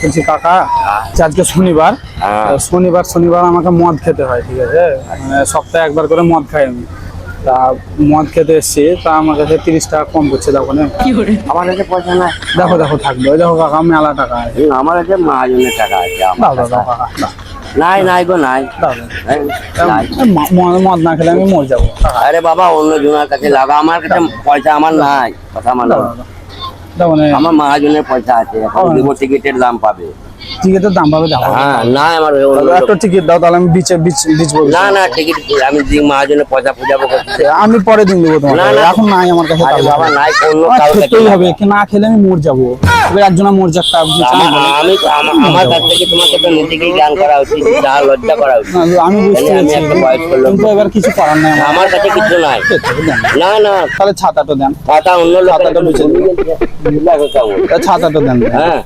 বলছি কাকা, আজকে শনিবার, শনিবার আমাকে মদ খেতে হয়, ঠিক আছে? মানে সপ্তাহে একবার করে মদ খাই আমি। তা মদ খেতে এসছি, তা আমার কাছে 30 টাকা কম করছে, দেখো না। আমার কাছে পয়সা নাই। দেখো দেখো থাকবে, ওই দেখো কাকা মেলা টাকা আছে। আমার কাছে মহাজনের টাকা আছে। দাও দাও দাও কাকা, দাও নাই নাই গো নাই। দাও নাই। মদ না খেলে আমি মরে যাবো কাকা। আরে বাবা অন্য জনের কাছে লাগা, আমার কাছে পয়সা আমার নাই। কথা মানো, দাও দাও দাও না, আমার মহাজনের পয়সা আছে, এখন দেব, টিকিটের দাম পাবে। টিকিটের দাম পাবে, দেখো। হ্যাঁ নাই আমার একটা টিকিট দাও, তাহলে আমি বিচ বলবো। না না টিকিট আমি মহাজনের পয়সা পূজাবো করতে। আমি পরে দিন দেবো তোমার, না, না। এখন নাই আমার কাছে। আরে বাবা নাই, অন্য আমার কারো কাছে খেতেই হবে, লাগা। কি না খেলে আমি মরে যাবো। এবার একজনের মরে যাক, আমি আমার কাছ থেকে তোমাকে তো নিজেকেই জ্ঞান করা উচিত, যা লজ্জা করা উচিত। আমি বুঝতে আমি পারছি, একটা বয়স্ক লোক। কিন্তু এবার কিছু করার নাই আমার। আমার কাছে কিছু নাই। না না তাহলে ছাতাটা দেন, কথা অন্য লোকের ছাতাটা বেঁচে দেবো। দেখো কেমন। ছাতাটা দেন। হ্যাঁ